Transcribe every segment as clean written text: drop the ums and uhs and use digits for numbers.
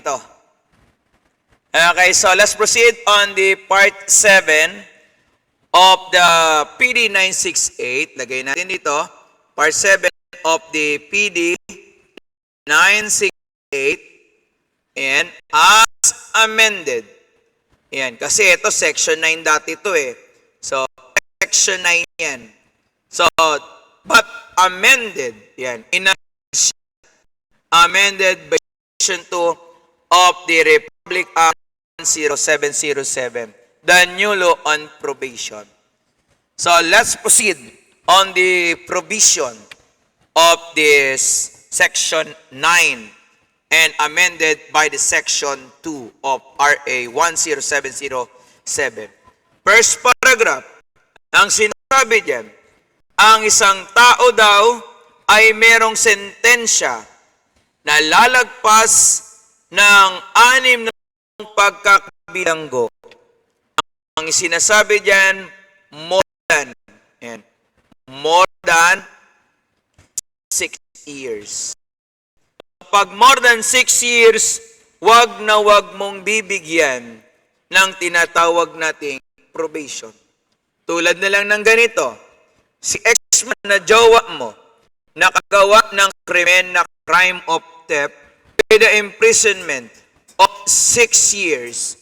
dito. Okay, so let's proceed on the part 7 of the PD 968. Lagay natin dito. Part 7 of the PD 968. And as amended. Yan, kasi ito section 9 dati ito eh. So, section 9 yan. So, but amended. Yan, amended by section 2 of the Republic Act 0707, the new law on probation. So let's proceed on the provision of this section 9 and amended by the section 2 of RA 10707. First paragraph, ang sinasabi diyan, ang isang tao daw ay merong sentensya na lalagpas ng 6 na pagkakabilanggo. Ang sinasabi diyan, more than 6 years. Pag more than 6 years, wag na wag mong bibigyan ng tinatawag nating probation. Tulad na lang ng ganito, si ex-man na jowa mo, nakagawa ng krimen na crime of theft with the imprisonment of 6 years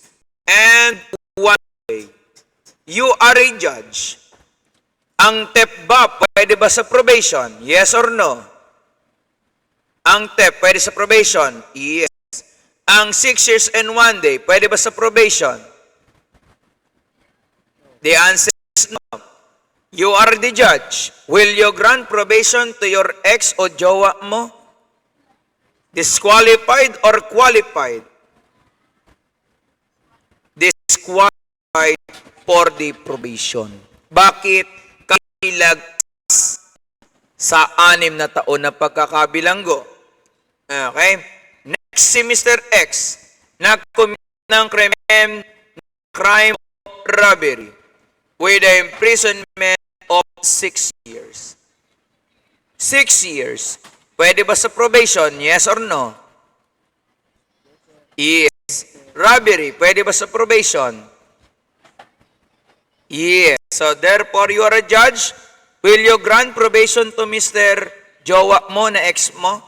and 1 day. You are a judge. Ang theft ba, pwede ba sa probation? Yes or no? Ang theft, pwede sa probation? Yes. Ang 6 years and 1 day, pwede ba sa probation? The answer is no. You are the judge. Will you grant probation to your ex o jowa mo? Disqualified or qualified? Disqualified for the probation. Bakit? Kailagpas sa 6 na taon na pagkakabilanggo. Okay? Next, si Mr. X, nag-commit ng crime of robbery with the imprisonment of 6 years. 6 years. Pwede ba sa probation? Yes or no? Yes. Robbery, pwede ba sa probation? Yes. So therefore, you are a judge. Will you grant probation to Mr. Jowa mo na ex mo?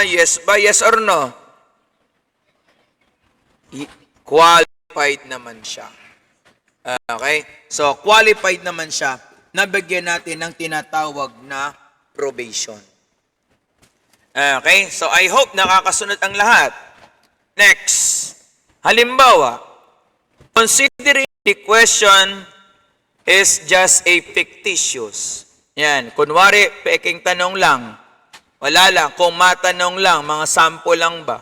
Yes ba? Yes or no? Qualified naman siya. Okay? So, qualified naman siya. Nabigyan natin ng tinatawag na probation. Okay? So, I hope nakakasunod ang lahat. Next. Halimbawa, considering the question is just a fictitious. Yan. Kunwari, peking tanong lang. Wala lang. Kung matanong lang, mga sample lang ba?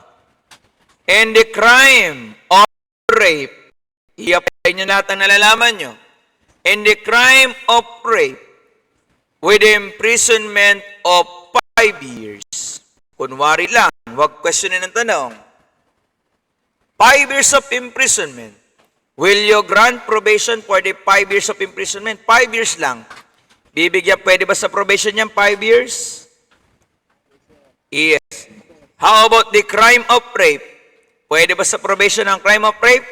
And the crime of rape, i-apply nyo lahat ang nalalaman nyo. And the crime of rape with imprisonment of 5 years. Kunwari lang, wag questionin ang tanong. 5 years of imprisonment. Will you grant probation for the 5 years of imprisonment? 5 years lang. Bibigyan, pwede ba sa probation niyan 5 years? Yes. How about the crime of rape? Pwede ba sa probation ang crime of rape?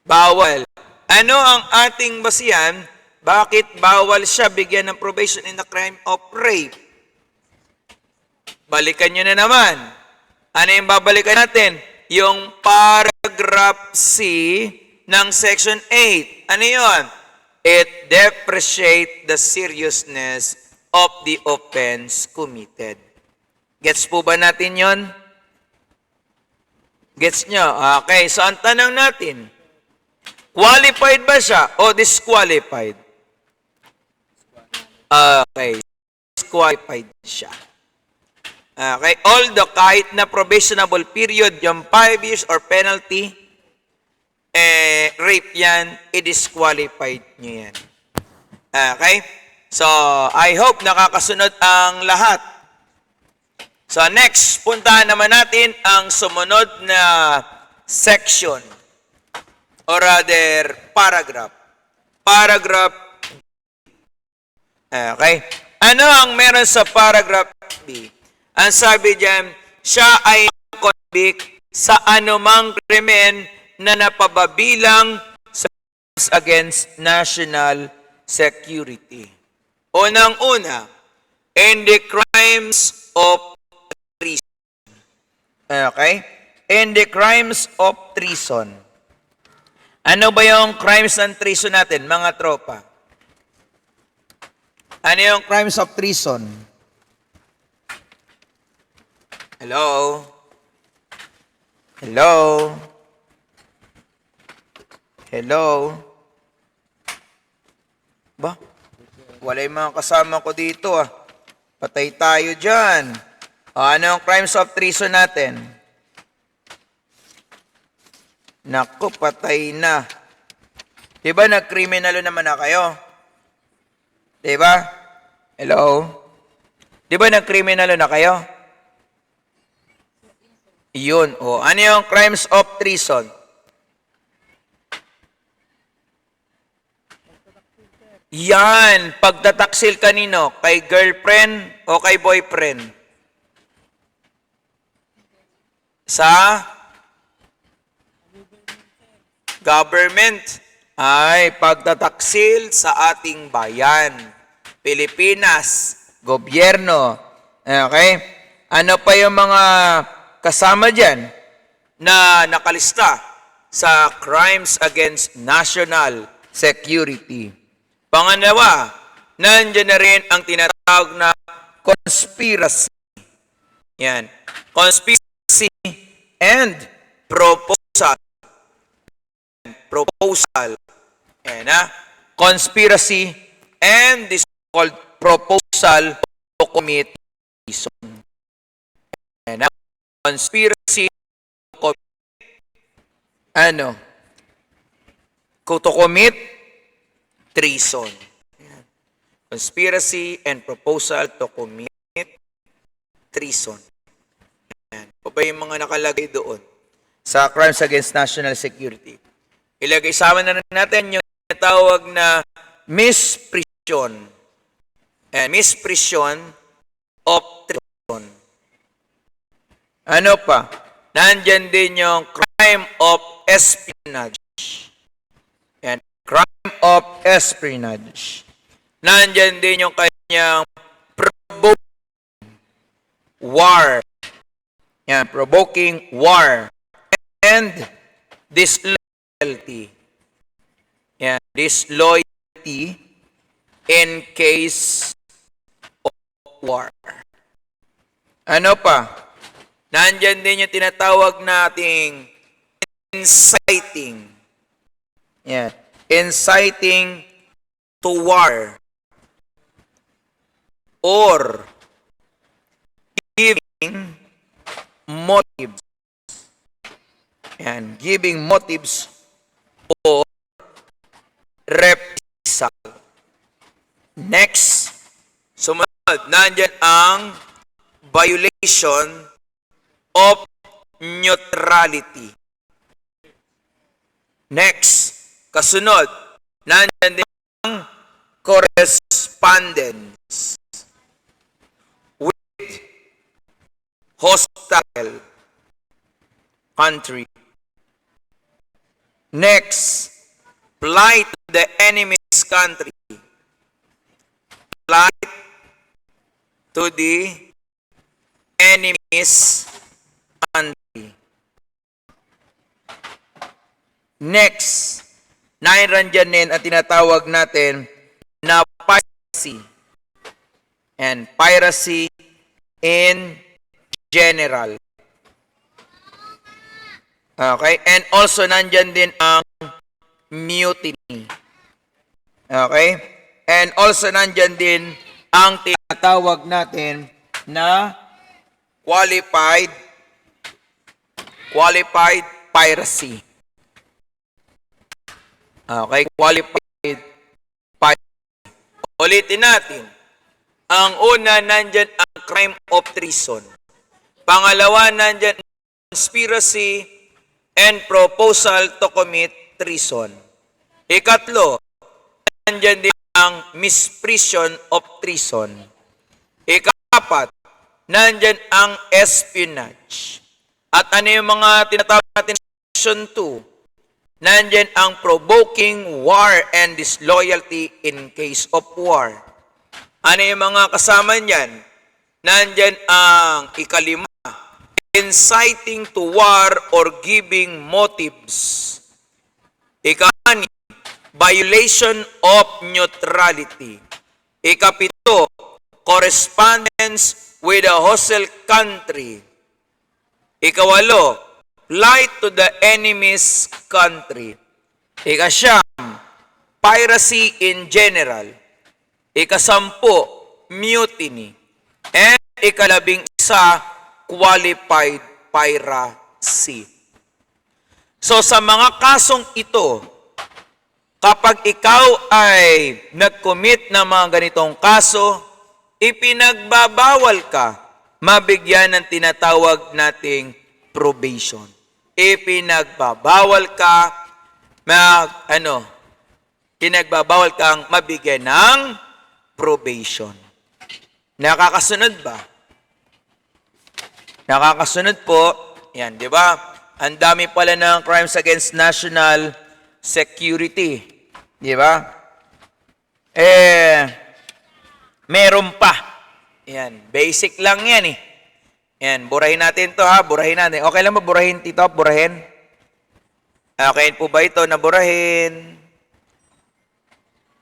Bawal. Ano ang ating basihan? Bakit bawal siya bigyan ng probation in the crime of rape? Balikan nyo na naman. Ano yung babalikan natin? Yung paragraph C ng section 8. Ano yun? It depreciates the seriousness of the offense committed. Gets po ba natin yon? Gets nyo? Okay, so ang tanong natin, qualified ba siya o disqualified? Okay, disqualified siya. Okay, although kahit na probationable period, yung 5 years or penalty, rape yan, i-disqualified nyo yan. Okay, so I hope nakakasunod ang lahat. So next, puntahan naman natin ang sumunod na section or rather paragraph. Paragraph B. Okay. Ano ang meron sa paragraph B? Ang sabi diyan, siya ay convict sa anumang krimen na napababilang sa crimes against national security. Unang-una, in the crimes of treason. Okay? In the crimes of treason. Ano ba yung crimes ng treason natin, mga tropa? Ano yung crimes of treason? Hello? Hello? Hello? Ba? Wala yung mga kasama ko dito ah. Patay tayo dyan. Ano yung crimes of treason natin? Naku, patay na. Diba nag-criminalo naman na kayo? Diba? Hello? Diba nag-criminalo na kayo? Yun. O, ano yung crimes of treason? Yan. Pagtataksil kanino? Kay girlfriend o kay boyfriend? Sa government. Ay, pagtataksil sa ating bayan. Pilipinas. Gobyerno. Okay? Ano pa yung mga kasama dyan na nakalista sa crimes against national security? Pangalawa, nandiyan na rin ang tinatawag na conspiracy. Yan. Conspiracy and proposal. Proposal. Yan ha. Conspiracy and this called proposal to commit treason. Yan ha. Conspiracy to commit treason. Ayan. Conspiracy and proposal to commit treason. Ayan. O ba yung mga nakalagay doon sa crimes against national security? Ilagay sama na natin yung tawag na misprision. And misprision of treason. Ano pa? Nandyan din yung crime of espionage. Yan. Crime of espionage. Nandyan din yung kanyang provoking war. Yan. Provoking war. And disloyalty. Yan. Disloyalty in case of war. Ano pa? Nandyan din yung tinatawag nating inciting. Yeah. Inciting to war. Or giving motives. Yan. Giving motives or reprisal. Next, sumunod, nandyan ang violation of neutrality. Next, kasunod, nandyan din ang correspondence with hostile country. Next, flight to the enemy's country. Flight to the enemy's country. Next, nandyan din ang tinatawag natin na piracy. And piracy in general. Okay? And also, nandyan din ang mutiny. Okay? And also, nandyan din ang tinatawag natin na qualified piracy. Okay? Qualified piracy. Ulitin natin. Ang una, nandyan ang crime of treason. Pangalawa, nandyan conspiracy and proposal to commit treason. Ikatlo, nandyan din ang misprision of treason. Ikapat, nandyan ang espionage. At ano yung mga tinatawag natin section 2? Nandyan ang provoking war and disloyalty in case of war. Ano yung mga kasama niyan? Nandyan ang ikalima, inciting to war or giving motives. Ika-6, violation of neutrality. Ika-7, correspondence with a hostile country. Ika-8, flight to the enemy's country. Ika-9, piracy in general. Ika-10, mutiny. And ika-11, qualified piracy. So sa mga kasong ito, kapag ikaw ay nag-commit ng mga ganitong kaso, ipinagbabawal ka mabigyan ng tinatawag nating probation. Ipinagbabawal ka pinagbabawal kang mabigyan ng probation. Nakakasunod ba? Nakakasunod po. Yan, di ba? Ang dami pala ng crimes against national security. Di ba? Meron pa. Yan, basic lang yan eh. Yan, burahin natin to ha, burahin natin. Okay lang ba burahin, Tito? Burahin? Okay po ba ito na burahin?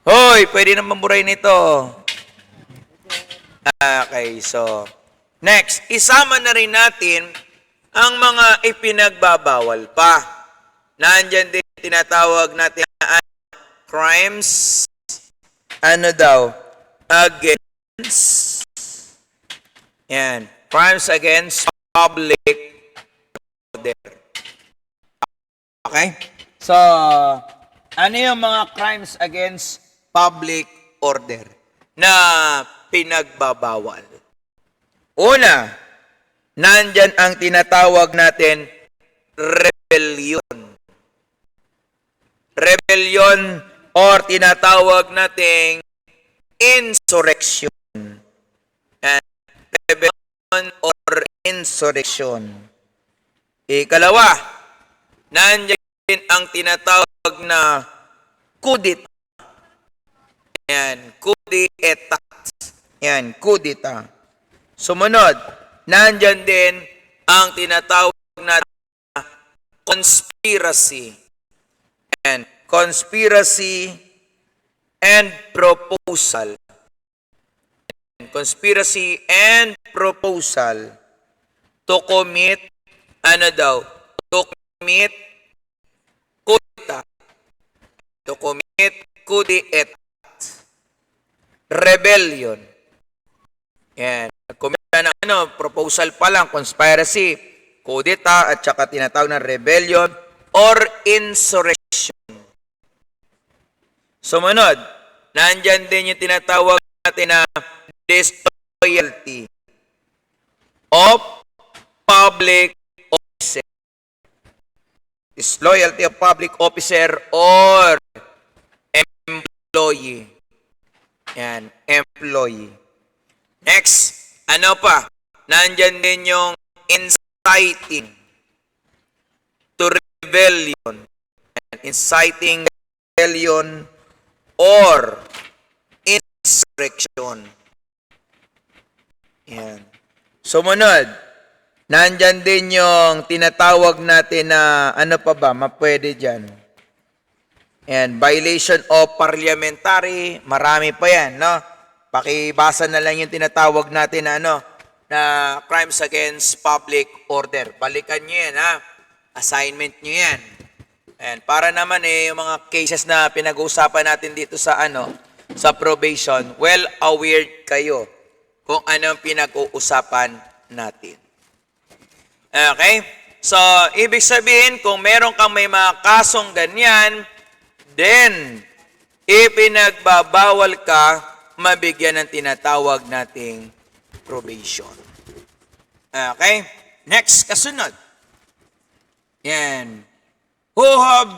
Hoy, pwede naman burahin ito. Okay, so, next, isama na rin natin ang mga ipinagbabawal pa. Nandyan din tinatawag natin crimes, against, yan, crimes against public order. Okay? So, ano yung mga crimes against public order na pinagbabawal? Una, nandyan ang tinatawag natin rebellion. Rebellion or tinatawag nating insurrection. Rebellion or insurrection. Ikalawa, nandiyan din ang tinatawag na coup d'etat. Yan, coup d'etat. Yan, coup d'etat. Sumunod, nandiyan din ang tinatawag na conspiracy. Yan, conspiracy and proposal. Conspiracy and proposal to commit, to commit coup d'etat. To commit coup d'etat. Rebellion. Yan. Commit ng proposal pa lang, conspiracy, coup d'etat, at saka tinatawag na rebellion or insurrection. Sumunod, nandyan din yung tinatawag natin na disloyalty of public officer. Disloyalty of public officer or employee. Yan, employee. Next, ano pa? Nandyan din yung inciting to rebellion. Inciting rebellion or insurrection. Yan. Sumunod, nandyan din yung tinatawag natin na ano pa ba, mapwede dyan. Yan, violation of parliamentary, marami pa yan, no? Pakibasa na lang yung tinatawag natin na na crimes against public order. Balikan nyo yan, ha? Assignment nyo yan. Ayan, para naman yung mga cases na pinag-uusapan natin dito sa sa probation, well aware kayo kung anong pinag-uusapan natin. Okay? So, ibig sabihin, kung meron kang may mga kasong ganyan, then, ipinagbabawal ka mabigyan ng tinatawag nating probation. Okay? Next, kasunod. Yan. Who have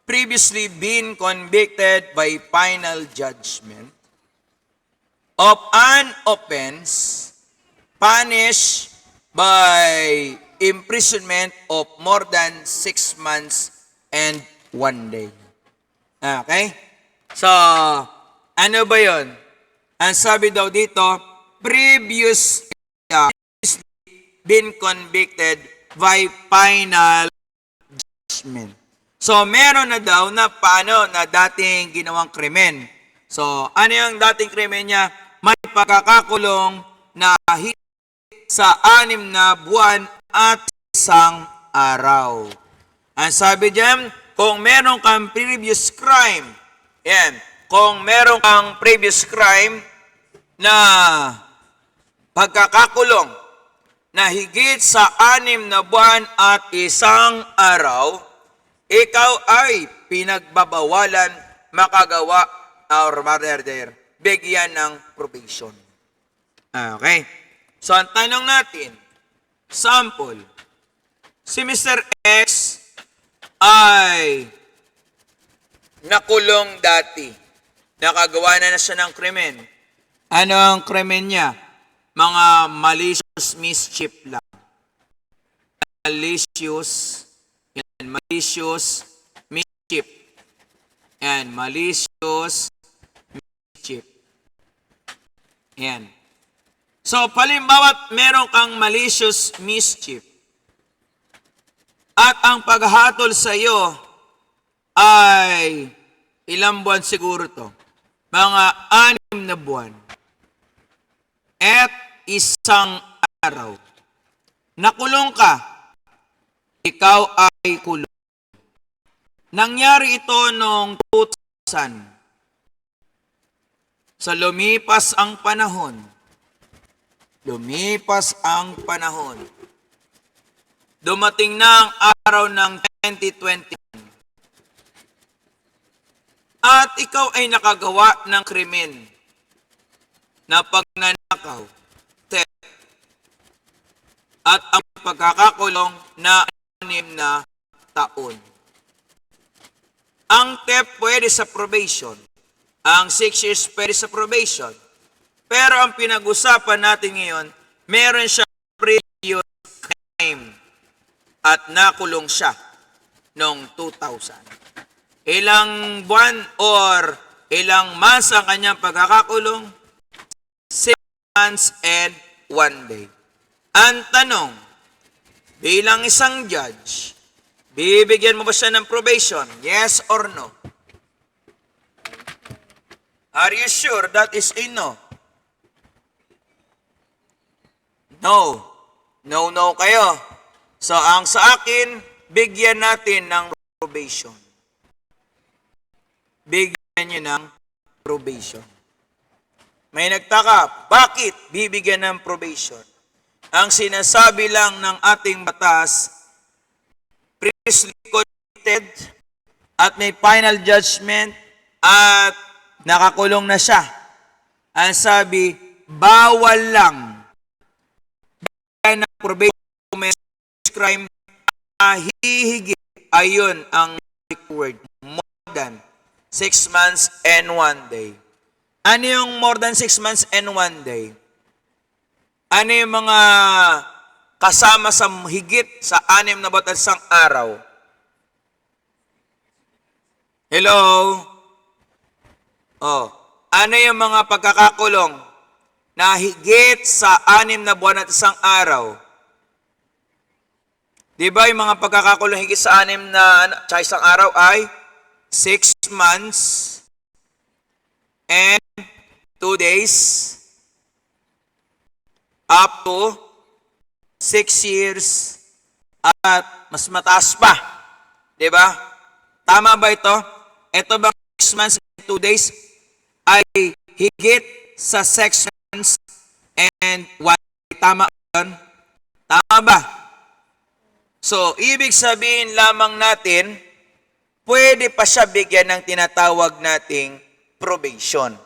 previously been convicted by final judgment of an offense punished by imprisonment of more than 6 months and 1 day. Okay? So, ano ba yon? Ang sabi daw dito, previously been convicted by final judgment. So, meron na daw na paano na dating ginawang krimen. So, ano yung dating krimen niya? May pagkakakulong na sa 6 na buwan at 1 araw. Ang sabi diyan, kung meron kang previous crime, yan, kung meron kang previous crime na pagkakakulong na higit sa 6 na buwan at 1 araw, ikaw ay pinagbabawalan makagawa or rather bigyan ng probation. Okay? So, ang tanong natin, sample, si Mr. X ay nakulong dati. Nakagawa na siya ng krimen. Ano ang krimen niya? Mga malicious mischief lang. Malicious mischief. Yan, malicious mischief. Yan. So, palimbawa't meron kang malicious mischief at ang paghatol sa iyo ay ilang buwan siguro to? Mga 6 na buwan at 1 araw. Nakulong ka, ikaw ay kulong. Nangyari ito noong 2000. So, lumipas ang panahon. Dumating na ang araw ng 2021. At ikaw ay nakagawa ng krimen na pagnanakaw, theft, at ang pagkakakulong na 6 na taon. Ang theft pwede sa probation. Ang 6 years pwede sa probation. Pero ang pinag-usapan natin ngayon, meron siyang previous crime at nakulong siya noong 2000. Ilang buwan or ilang months ang kanyang pagkakakulong? 6 months and 1 day. Ang tanong, bilang isang judge, bibigyan mo ba siya ng probation? Yes or no? Are you sure that is a no? No kayo. So, ang sa akin, bigyan natin ng probation. Bigyan nyo ng probation. May nagtaka, bakit bibigyan ng probation? Ang sinasabi lang ng ating batas, previously convicted at may final judgment at nakakulong na siya. Ang sabi, bawal lang ng probation crime hihigit. Ayun ang word, more than 6 months and 1 day. Ano yung more than 6 months and 1 day? Ano yung mga kasama sa higit sa 6 na buwan at 1 araw? Hello? Ano yung mga pagkakakulong na higit sa 6 na buwan at 1 araw? Di ba yung mga pagkakakulong higit sa 6 na tsaka 1 araw ay 6 months and 2 days up to 6 years at mas mataas pa. Di ba? Tama ba ito? Ito ba 6 months and 2 days ay higit sa 6 months and 1 day? Tama ba yun? Tama ba? So, ibig sabihin lamang natin, pwede pa siya bigyan ng tinatawag nating probation.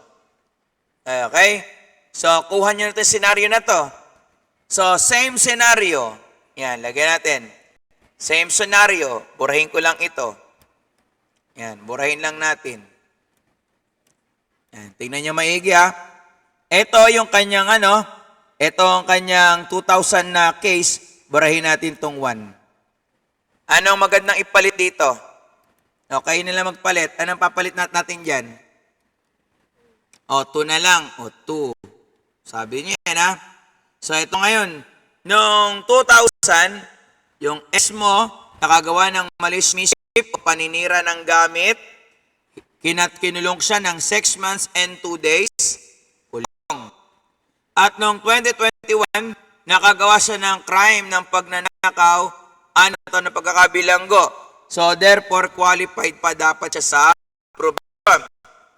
Okay? So, kuha nyo natin scenario na to. So, same scenario. Yan, lagyan natin. Same scenario. Burahin ko lang ito. Yan, burahin lang natin. Yan, tingnan nyo maigi ha. Ito yung kanyang Ito ang kanyang 2,000 na case, barahin natin tong 1. Anong magandang ipalit dito? Okay, nila magpalit. Anong papalit natin dyan? O, 2 na lang. O, 2. Sabi niya yan, ha? So, ito ngayon. Noong 2,000, yung S mo, nakagawa ng malis mischief o paninira ng gamit, kinulong siya ng 6 months and 2 days, kulong. At noong 2021, nakagawa siya ng crime ng pagnanakaw, ano ito na pagkakabilanggo. So, therefore, qualified pa dapat siya sa probation.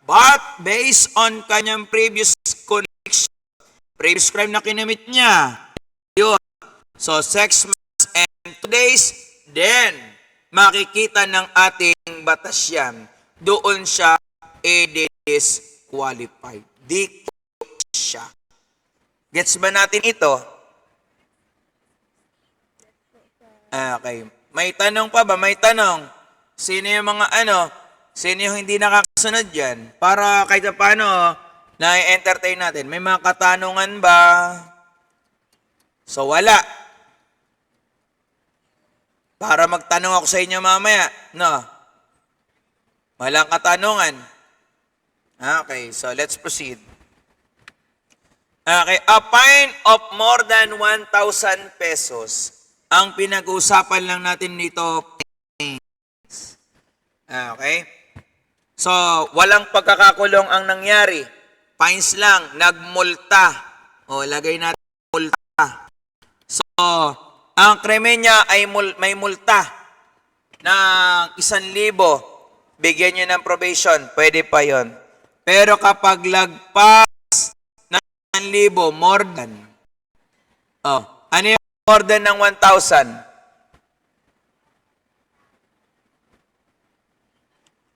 But, based on kanyang previous conviction, previous crime na kinamit niya, yun. So, 6 months and 2 days, then, makikita ng ating batas yan. Doon siya disqualified. Di siya. Gets ba natin ito? Okay. May tanong pa ba? May tanong. Sino yung mga sino yung hindi nakakasunod dyan? Para kahit paano, na-entertain natin. May mga katanungan ba? So, wala. Para magtanong ako sa inyo mamaya. No? Walang katanungan. Okay, so let's proceed. Okay, a fine of more than 1,000 pesos. Ang pinag-uusapan lang natin dito, okay? So, walang pagkakakulong ang nangyari. Fines lang, nagmulta. O, lagay natin multa. So, ang krimen niya ay may multa ng 1,000. Bigyan niyo ng probation, pwede pa yon. Pero kapag lagpas ng 1,000, more than. Ano yung more than ng 1,000?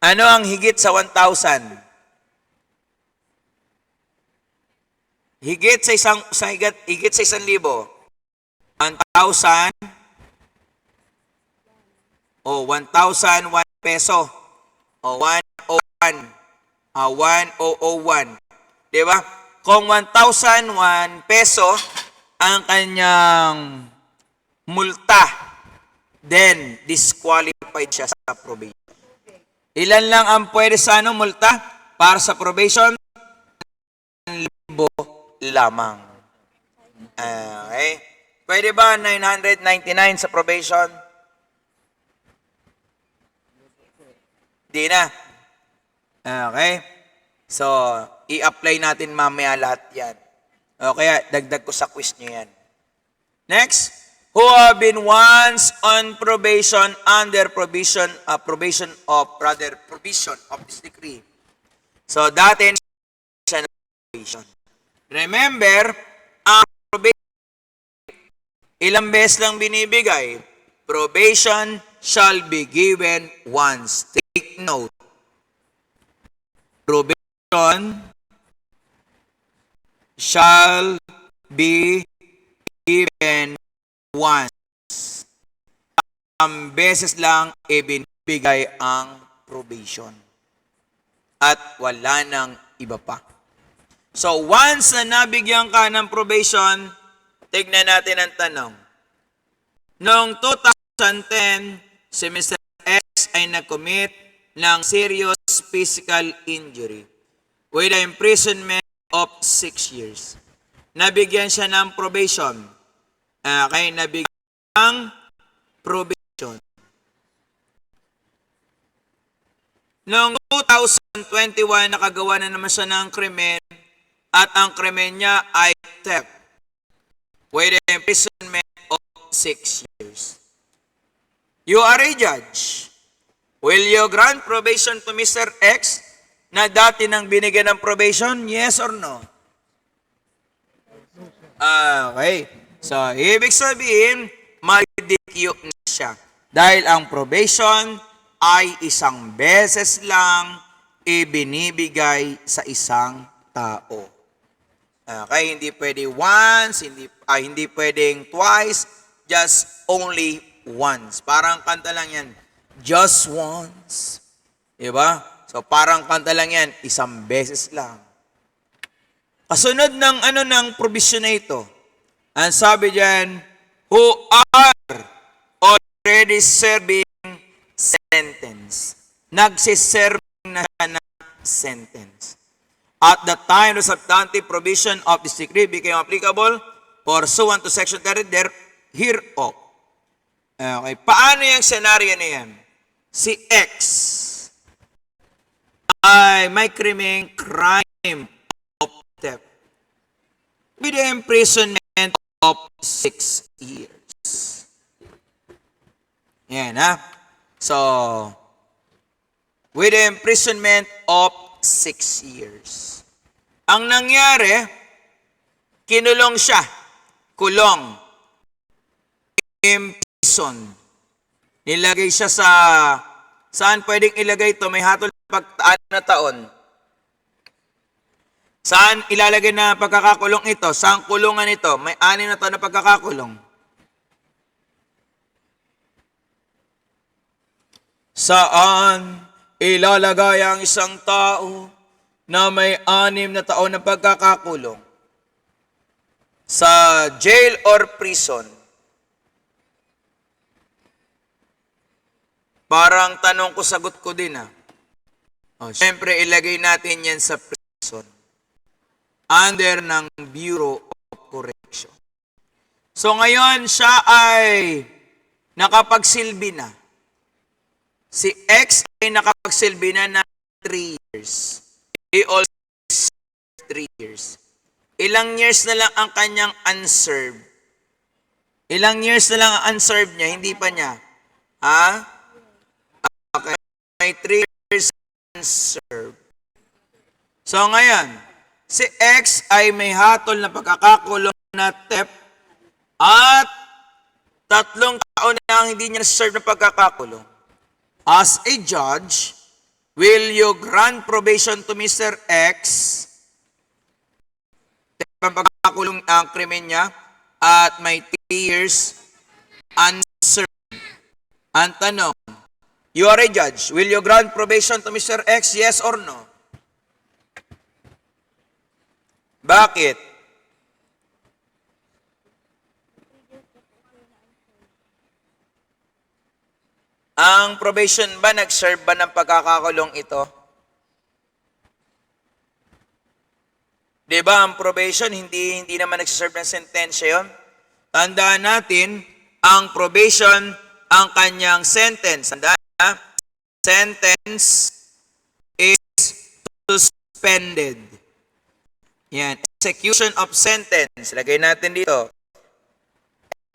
Ano ang higit sa 1,000? Higit sa 1,000. 1,000 o 1,001 peso o 101. 1,001. Diba? Kung 1,001 peso ang kanyang multa, then disqualified siya sa probation. Ilan lang ang pwede sa multa para sa probation? 1,000 lamang. Okay? Pwede ba 999 sa probation? Di na. Okay? So, i-apply natin mamaya lahat yan. Okay, dagdag ko sa quiz nyo yan. Next, who have been once on probation under provision of this decree. So, dati siya na probation. Remember, ang probation, ilang beses lang binibigay. Probation shall be given once. Take note. Probation shall be given once. Ang beses lang ibinibigay ang probation. At wala nang iba pa. So, once na nabigyan ka ng probation, tignan natin ang tanong. Noong 2010, si Mr. X ay nag-commit ng serious physical injury with an imprisonment of 6 years. Nabigyan siya ng probation. Okay, nabigyan ng probation. Noong 2021, nakagawa na naman siya ng krimen at ang krimen niya ay theft with an imprisonment of 6 years. You are a judge. Will you grant probation to Mr. X na dati nang binigyan ng probation? Yes or no? Okay. So, ibig sabihin, mag-DQ na siya. Dahil ang probation ay isang beses lang ibinibigay sa isang tao. Okay, hindi pwede once, hindi pwedeng twice, just only once. Parang kanta lang yan. Just once. Diba? So, parang kanta lang yan, isang beses lang. Kasunod ng ng provision na ito, Ang sabi dyan, who are already serving sentence. Nagsiserving na siya ng sentence. At the time the substantive provision of this decree became applicable pursuant to section 30 hereof. Okay, paano yung senaryo na yan? Si X ay may crime of theft with the imprisonment of 6 years. Yan ha. So, with the imprisonment of 6 years. Ang nangyari, kinulong siya. Kulong. Imprison. Nilagay siya sa, saan pwedeng ilagay ito? May hatol na taon. Saan ilalagay na pagkakakulong ito? Saan kulungan ito? May 6 na taon na pagkakakulong. Saan ilalagay ang isang tao na may 6 na taon na pagkakakulong? Sa jail or prison? Parang tanong ko, sagot ko din ah. Siyempre, ilagay natin yan sa prison. Under ng Bureau of Correction. So ngayon, siya ay nakapagsilbi na. Si X ay nakapagsilbi na ng 3 years. He also 3 years. Ilang years na lang ang kanyang unserved? Ilang years na lang ang unserved niya? Hindi pa niya. Ha? Okay. May 3 years unserved. So ngayon, si X ay may hatol na pagkakakulong na theft at 3 taon na hindi niya na-serve na pagkakakulong. As a judge, will you grant probation to Mr. X? Ang pagkakakulong ang krimen niya at may 3 years unserved. Ang tanong, you are a judge. Will you grant probation to Mr. X? Yes or no? Bakit? Ang probation ba, nag-serve ba ng pagkakakulong ito? Diba, ang probation, hindi naman nag-serve ng sentensya yun. Tandaan natin, ang probation, ang kanyang sentence. Tandaan na, sentence is suspended. Yan, execution of sentence. Lagay natin dito.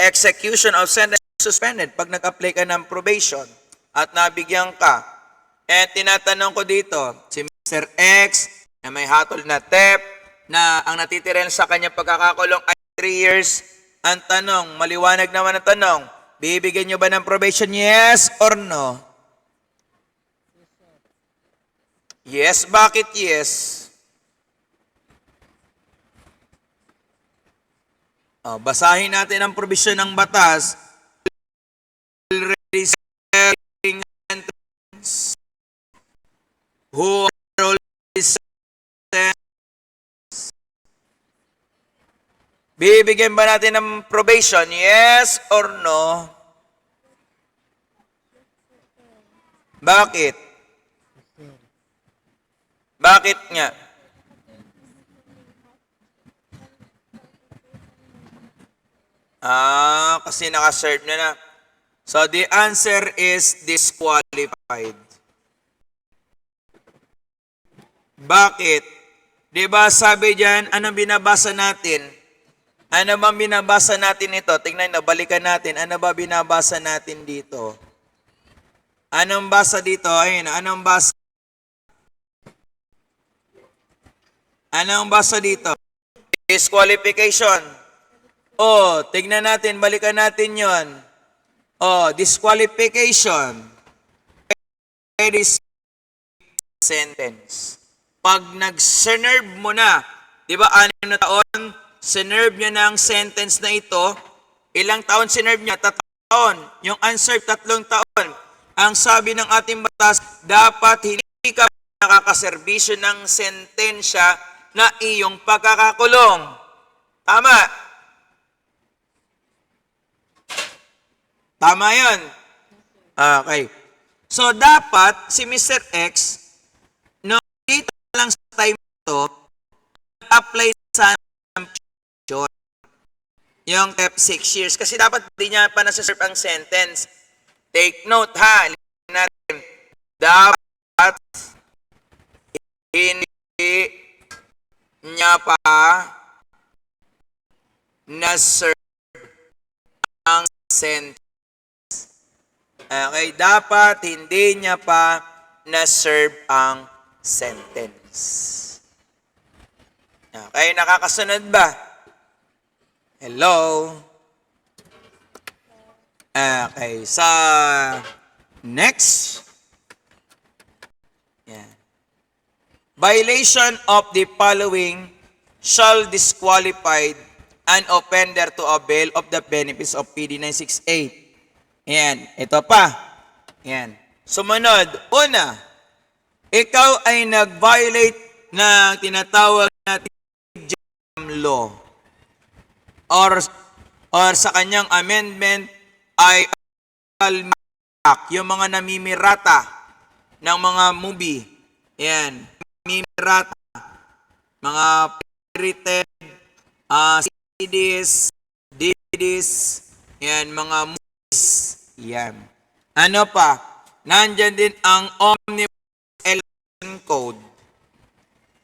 Execution of sentence suspended pag nag-apply ka ng probation at nabigyan ka. And tinatanong ko dito, si Mr. X na may hatol na theft, na ang natitira sa kanya pagkakakulong ay 3 years, ang tanong, maliwanag naman ang tanong, bibigyan nyo ba ng probation? Yes or no? Yes, bakit yes? Basahin natin ang provision ng batas. Already serving sentence. Who are already sentenced. Bibigyan ba natin ng probation? Yes or no? Bakit? Bakit nga? Kasi naka-serve na. So the answer is disqualified. Bakit? Diba sabi dyan, anong binabasa natin? Ano bang binabasa natin ito? Tingnan na, balikan natin. Ano ba binabasa natin dito? Anong basa dito? Ayun, anong basa? Anong basa dito? Disqualification. Tignan natin, balikan natin yon. Disqualification. Sentence. Pag nag-serve mo na, di ba, 6 na taon, sinerve niya na ang sentence na ito, ilang taon sinerve niya? 3 taon. Yung unserved, 3 taon. Ang sabi ng ating batas, dapat hindi ka nakakaserbisyo ng sentensya na iyong pagkakakulong. Tama. Tama yun. Okay. So, dapat si Mr. X, no, dito lang sa time to, apply sa future. Yung 6 years. Kasi dapat di niya pa nasa-serve ang sentence. Take note ha. Listen natin. Dapat hindi niya pa na-serve ang sentence. Okay, dapat hindi niya pa na-serve ang sentence. Okay, nakakasunod ba? Hello? Okay, sa next. Yan. Violation of the following shall disqualify an offender to avail of the benefits of PD 968. Yan, ito pa. Yan. Sumunod, una, ikaw ay nag-violate ng tinatawag natin jam law or sa kanyang amendment ay yung mga namimirata ng mga movie. Yan, namimirata, mga pirated CDs, DVDs, yan, mga movies. Yan. Ano pa? Nandyan din ang Omnibus Election Code.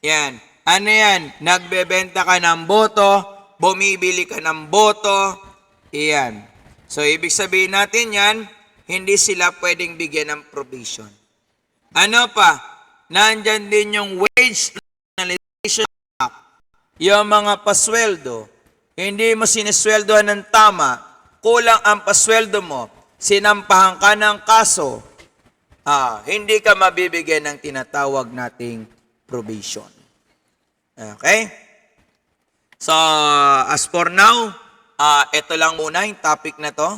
Yan. Ano yan? Nagbebenta ka ng boto, bumibili ka ng boto. Yan. So, ibig sabihin natin yan, hindi sila pwedeng bigyan ng probation. Ano pa? Nandyan din yung Wage Nationalization Act. Yung mga pasweldo. Hindi mo sinisweldohan ng tama, kulang ang pasweldo mo, sinampahan ka ng kaso, hindi ka mabibigyan ng tinatawag nating probation. Okay? So, as for now, ito lang muna yung topic na to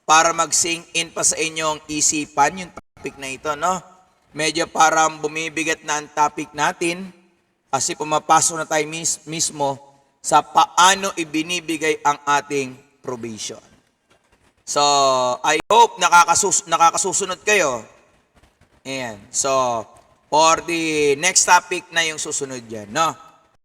para mag-sink in pa sa inyong isipan yung topic na ito, no? Medyo parang bumibigat na ang topic natin kasi pumapasok na tayo mismo sa paano ibinibigay ang ating probation. So, I hope nakakasusunod kayo. Ayan. So, for the next topic na yung susunod dyan, no?